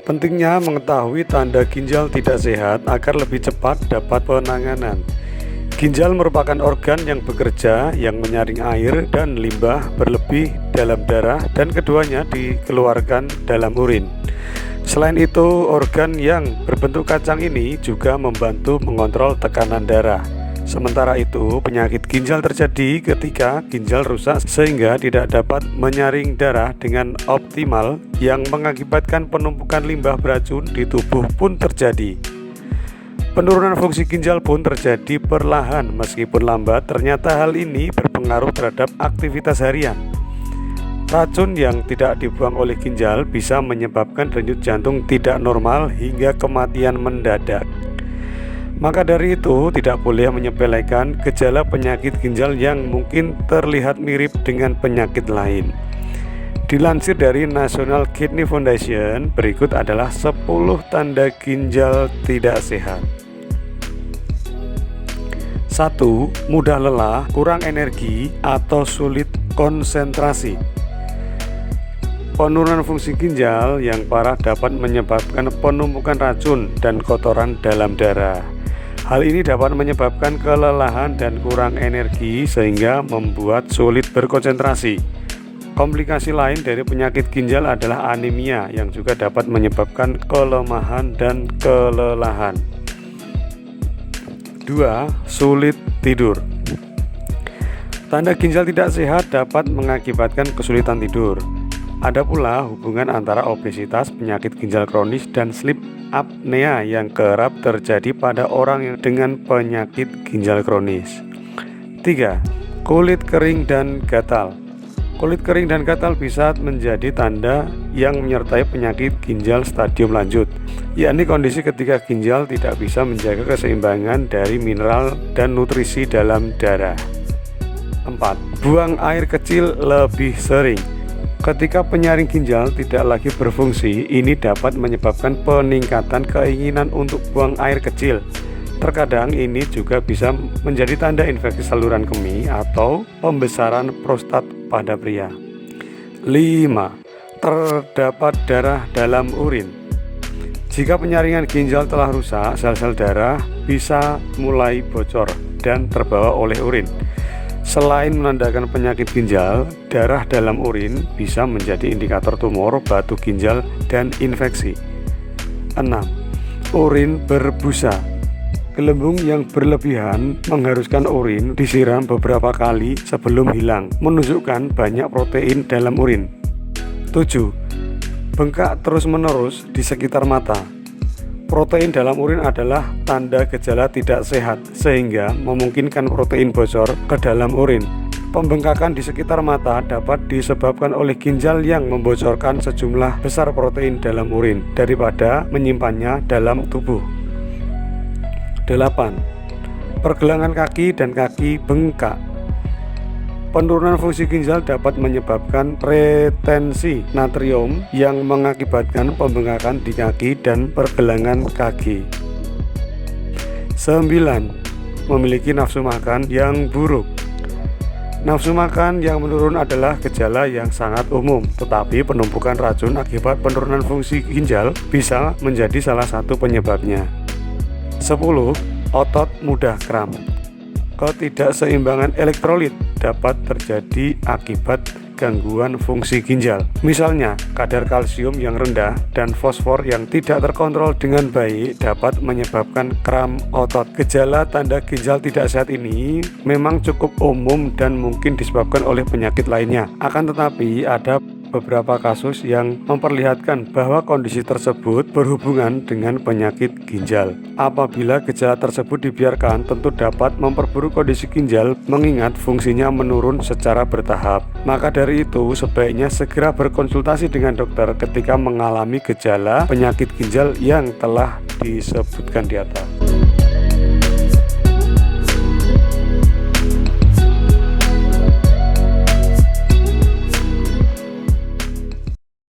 Pentingnya mengetahui tanda ginjal tidak sehat agar lebih cepat dapat penanganan. Ginjal merupakan organ yang bekerja yang menyaring air dan limbah berlebih dalam darah dan keduanya dikeluarkan dalam urin. Selain itu, organ yang berbentuk kacang ini juga membantu mengontrol tekanan darah. Sementara itu, penyakit ginjal terjadi ketika ginjal rusak sehingga tidak dapat menyaring darah dengan optimal yang mengakibatkan penumpukan limbah beracun di tubuh pun terjadi. Penurunan fungsi ginjal pun terjadi perlahan meskipun lambat. Ternyata hal ini berpengaruh terhadap aktivitas harian. Racun yang tidak dibuang oleh ginjal bisa menyebabkan denyut jantung tidak normal hingga kematian mendadak. Maka dari itu, tidak boleh menyepelekan gejala penyakit ginjal yang mungkin terlihat mirip dengan penyakit lain. Dilansir dari National Kidney Foundation, berikut adalah 10 tanda ginjal tidak sehat. 1. Mudah lelah, kurang energi, atau sulit konsentrasi. Penurunan fungsi ginjal yang parah dapat menyebabkan penumpukan racun dan kotoran dalam darah. Hal ini dapat menyebabkan kelelahan dan kurang energi sehingga membuat sulit berkonsentrasi. Komplikasi lain dari penyakit ginjal adalah anemia yang juga dapat menyebabkan kelemahan dan kelelahan. 2. Sulit tidur. Tanda ginjal tidak sehat dapat mengakibatkan kesulitan tidur. Ada pula hubungan antara obesitas, penyakit ginjal kronis, dan sleep apnea yang kerap terjadi pada orang yang dengan penyakit ginjal kronis. 3. Kulit kering dan gatal. Kulit kering dan gatal bisa menjadi tanda yang menyertai penyakit ginjal stadium lanjut, yakni kondisi ketika ginjal tidak bisa menjaga keseimbangan dari mineral dan nutrisi dalam darah. 4. Buang air kecil lebih sering. Ketika penyaring ginjal tidak lagi berfungsi, ini dapat menyebabkan peningkatan keinginan untuk buang air kecil. Terkadang ini juga bisa menjadi tanda infeksi saluran kemih atau pembesaran prostat pada pria. 5. Terdapat darah dalam urin. Jika penyaringan ginjal telah rusak, sel-sel darah bisa mulai bocor dan terbawa oleh urin. Selain menandakan penyakit ginjal, darah dalam urin bisa menjadi indikator tumor, batu ginjal, dan infeksi. 6. Urin berbusa. Gelembung yang berlebihan mengharuskan urin disiram beberapa kali sebelum hilang, menunjukkan banyak protein dalam urin. 7. Bengkak terus-menerus di sekitar mata. Protein dalam urin adalah tanda gejala tidak sehat, sehingga memungkinkan protein bocor ke dalam urin. Pembengkakan di sekitar mata dapat disebabkan oleh ginjal yang membocorkan sejumlah besar protein dalam urin daripada menyimpannya dalam tubuh. 8. Pergelangan kaki dan kaki bengkak. Penurunan fungsi ginjal dapat menyebabkan retensi natrium yang mengakibatkan pembengkakan di kaki dan pergelangan kaki. 9. Memiliki nafsu makan yang buruk. Nafsu makan yang menurun adalah gejala yang sangat umum, tetapi penumpukan racun akibat penurunan fungsi ginjal bisa menjadi salah satu penyebabnya. 10. Otot mudah kram. Ketidakseimbangan elektrolit dapat terjadi akibat gangguan fungsi ginjal. Misalnya, kadar kalsium yang rendah dan fosfor yang tidak terkontrol dengan baik dapat menyebabkan kram otot. Gejala tanda ginjal tidak sehat ini memang cukup umum dan mungkin disebabkan oleh penyakit lainnya. Akan tetapi, ada beberapa kasus yang memperlihatkan bahwa kondisi tersebut berhubungan dengan penyakit ginjal. Apabila gejala tersebut dibiarkan, tentu dapat memperburuk kondisi ginjal mengingat fungsinya menurun secara bertahap. Maka dari itu, sebaiknya segera berkonsultasi dengan dokter ketika mengalami gejala penyakit ginjal yang telah disebutkan di atas.